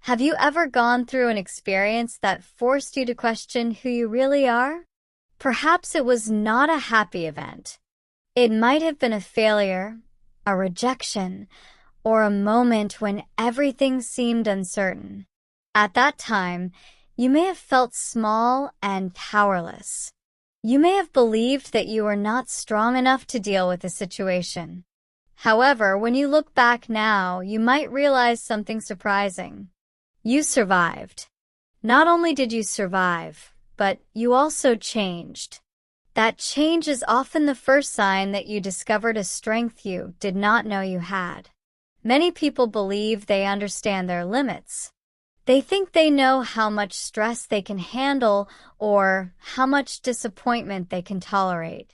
Have you ever gone through an experience that forced you to question who you really are? Perhaps it was not a happy event. It might have been a failure, a rejection, or a moment when everything seemed uncertain. At that time, you may have felt small and powerless. You may have believed that you were not strong enough to deal with the situation. However, when you look back now, you might realize something surprising. You survived. Not only did you survive, but you also changed. That change is often the first sign that you discovered a strength you did not know you had. Many people believe they understand their limits. They think they know how much stress they can handle or how much disappointment they can tolerate.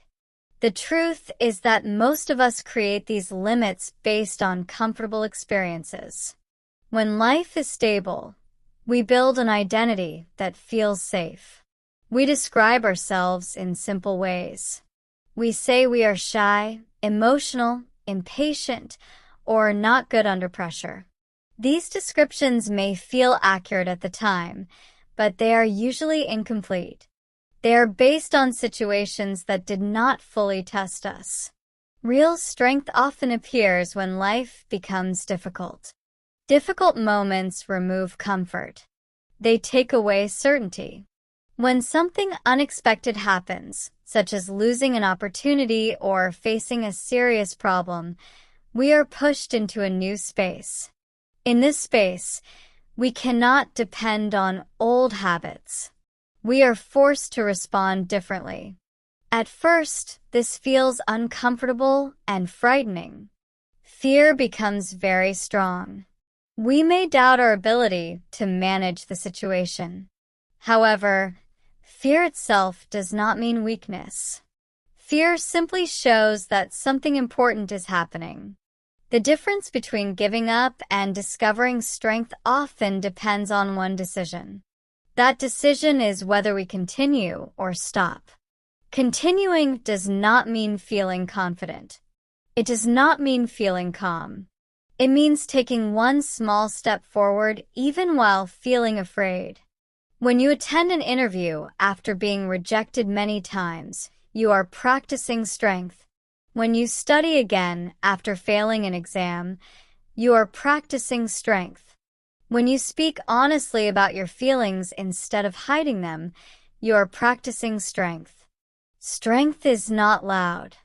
The truth is that most of us create these limits based on comfortable experiences. When life is stable, we build an identity that feels safe. We describe ourselves in simple ways. We say we are shy, emotional, impatient, or not good under pressure. These descriptions may feel accurate at the time, but they are usually incomplete. They are based on situations that did not fully test us. Real strength often appears when life becomes difficult. Difficult moments remove comfort. They take away certainty. When something unexpected happens, such as losing an opportunity or facing a serious problem, we are pushed into a new space. In this space, we cannot depend on old habits. We are forced to respond differently. At first, this feels uncomfortable and frightening. Fear becomes very strong. We may doubt our ability to manage the situation. However, fear itself does not mean weakness. Fear simply shows that something important is happening. The difference between giving up and discovering strength often depends on one decision. That decision is whether we continue or stop. Continuing does not mean feeling confident. It does not mean feeling calm. It means taking one small step forward even while feeling afraid. When you attend an interview after being rejected many times, you are practicing strength. When you study again after failing an exam, you are practicing strength. When you speak honestly about your feelings instead of hiding them, you are practicing strength. Strength is not loud.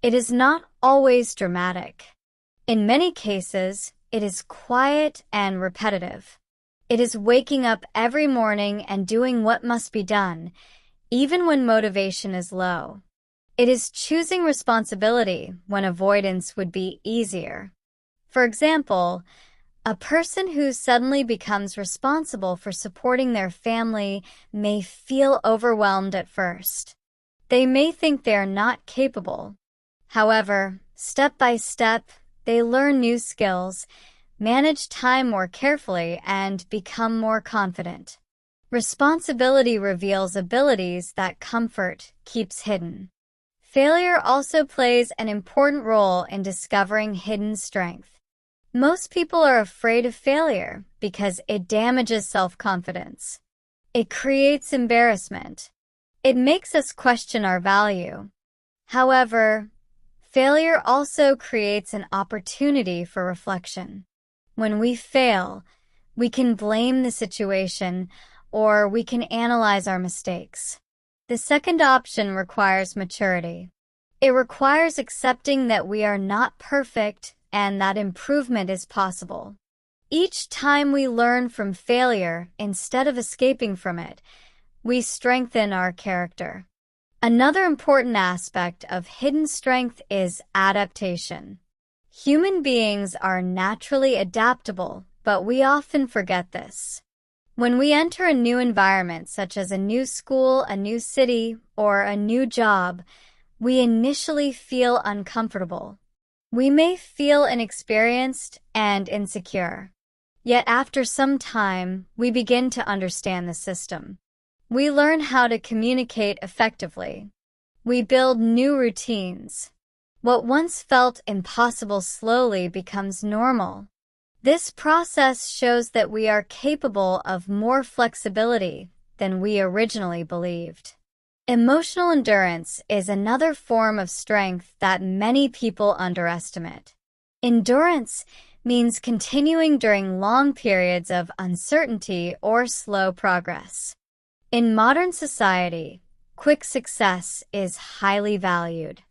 It is not always dramatic. In many cases, it is quiet and repetitive. It is waking up every morning and doing what must be done, even when motivation is low. It is choosing responsibility when avoidance would be easier. For example, a person who suddenly becomes responsible for supporting their family may feel overwhelmed at first. They may think they are not capable. However, step by step, they learn new skills, manage time more carefully, and become more confident. Responsibility reveals abilities that comfort keeps hidden. Failure also plays an important role in discovering hidden strength. Most people are afraid of failure because it damages self-confidence. It creates embarrassment. It makes us question our value. However, failure also creates an opportunity for reflection. When we fail, we can blame the situation or we can analyze our mistakes. The second option requires maturity. It requires accepting that we are not perfect and that improvement is possible. Each time we learn from failure instead of escaping from it, we strengthen our character. Another important aspect of hidden strength is adaptation. Human beings are naturally adaptable, but we often forget this. When we enter a new environment, such as a new school, a new city, or a new job, we initially feel uncomfortable. We may feel inexperienced and insecure. Yet after some time, we begin to understand the system. We learn how to communicate effectively. We build new routines. What once felt impossible slowly becomes normal. This process shows that we are capable of more flexibility than we originally believed. Emotional endurance is another form of strength that many people underestimate. Endurance means continuing during long periods of uncertainty or slow progress. In modern society, quick success is highly valued.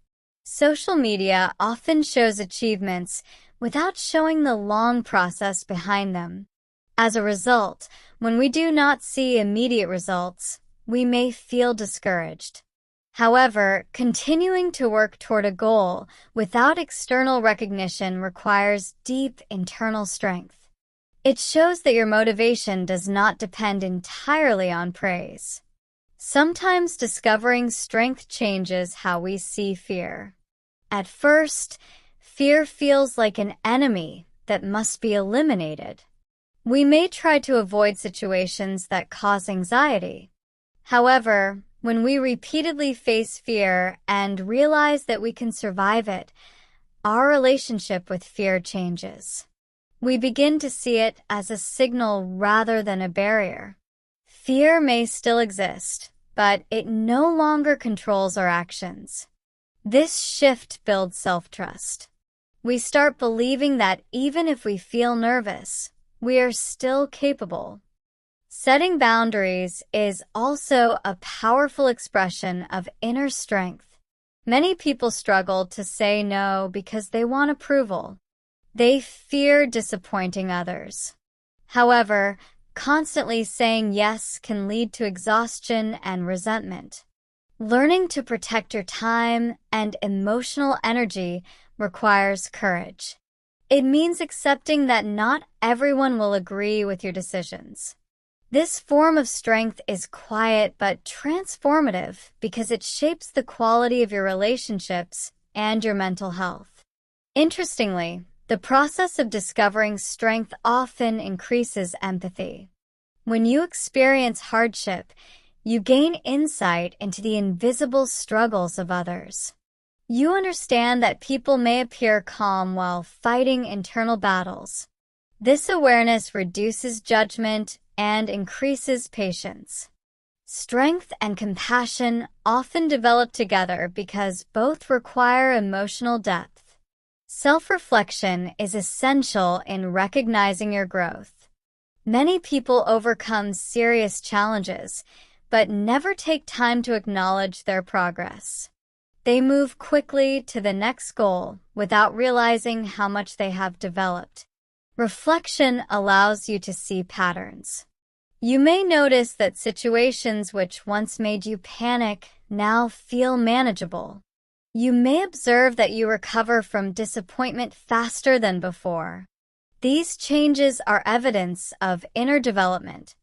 Social media often shows achievements without showing the long process behind them. As a result, when we do not see immediate results, we may feel discouraged. However, continuing to work toward a goal without external recognition requires deep internal strength. It shows that your motivation does not depend entirely on praise. Sometimes discovering strength changes how we see fear. At first, fear feels like an enemy that must be eliminated. We may try to avoid situations that cause anxiety. However, when we repeatedly face fear and realize that we can survive it, our relationship with fear changes. We begin to see it as a signal rather than a barrier. Fear may still exist, but it no longer controls our actions. This shift builds self-trust. We start believing that even if we feel nervous, we are still capable. Setting boundaries is also a powerful expression of inner strength. Many people struggle to say no because they want approval. They fear disappointing others. However, constantly saying yes can lead to exhaustion and resentment. Learning to protect your time and emotional energy requires courage. It means accepting that not everyone will agree with your decisions. This form of strength is quiet but transformative because it shapes the quality of your relationships and your mental health. Interestingly, the process of discovering strength often increases empathy. When you experience hardship, you gain insight into the invisible struggles of others. You understand that people may appear calm while fighting internal battles. This awareness reduces judgment and increases patience. Strength and compassion often develop together because both require emotional depth. Self-reflection is essential in recognizing your growth. Many people overcome serious challenges, but never take time to acknowledge their progress. They move quickly to the next goal without realizing how much they have developed. Reflection allows you to see patterns. You may notice that situations which once made you panic now feel manageable. You may observe that you recover from disappointment faster than before. These changes are evidence of inner development.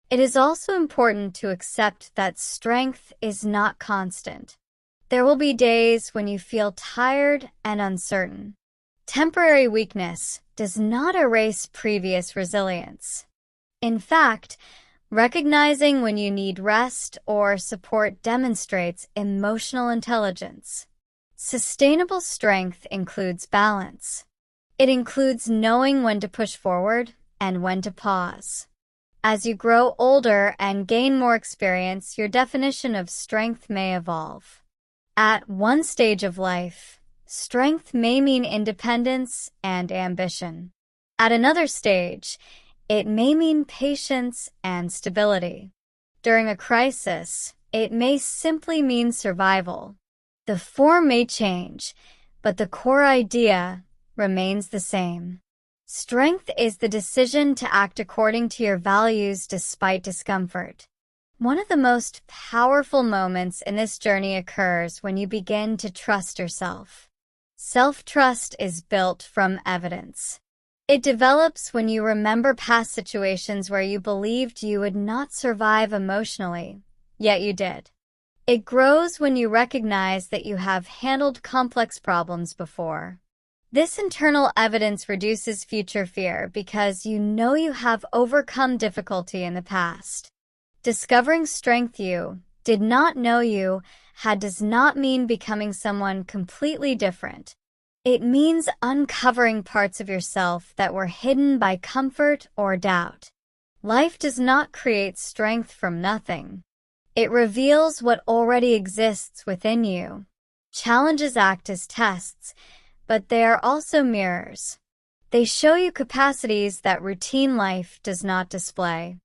It is also important to accept that strength is not constant. There will be days when you feel tired and uncertain. Temporary weakness does not erase previous resilience. In fact, recognizing when you need rest or support demonstrates emotional intelligence. Sustainable strength includes balance. It includes knowing when to push forward and when to pause. As you grow older and gain more experience, your definition of strength may evolve. At one stage of life, strength may mean independence and ambition. At another stage, it may mean patience and stability. During a crisis, it may simply mean survival. The form may change, but the core idea remains the same. Strength is the decision to act according to your values despite discomfort. One of the most powerful moments in this journey occurs when you begin to trust yourself. Self-trust is built from evidence. It develops when you remember past situations where you believed you would not survive emotionally, yet you did. It grows when you recognize that you have handled complex problems before. This internal evidence reduces future fear because you know you have overcome difficulty in the past. Discovering strength you did not know you had does not mean becoming someone completely different. It means uncovering parts of yourself that were hidden by comfort or doubt. Life does not create strength from nothing. It reveals what already exists within you. Challenges act as tests, but they are also mirrors. They show you capacities that routine life does not display.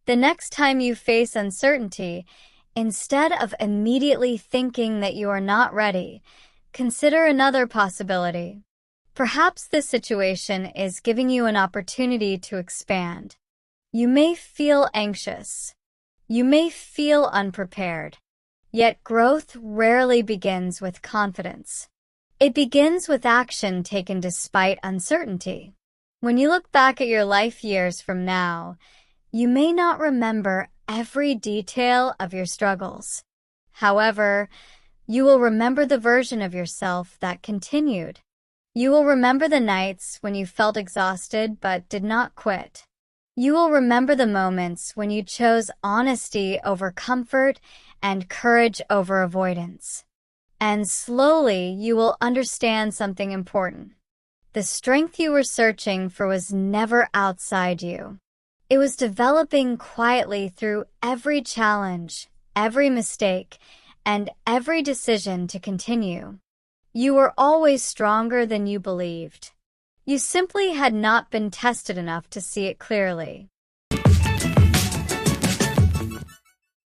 The next time you face uncertainty, instead of immediately thinking that you are not ready, consider another possibility. Perhaps this situation is giving you an opportunity to expand. You may feel anxious. You may feel unprepared. Yet growth rarely begins with confidence. It begins with action taken despite uncertainty. When you look back at your life years from now, you may not remember every detail of your struggles. However, you will remember the version of yourself that continued. You will remember the nights when you felt exhausted but did not quit. You will remember the moments when you chose honesty over comfort and courage over avoidance. And slowly you will understand something important. The strength you were searching for was never outside you. It was developing quietly through every challenge, every mistake, and every decision to continue. You were always stronger than you believed. You simply had not been tested enough to see it clearly.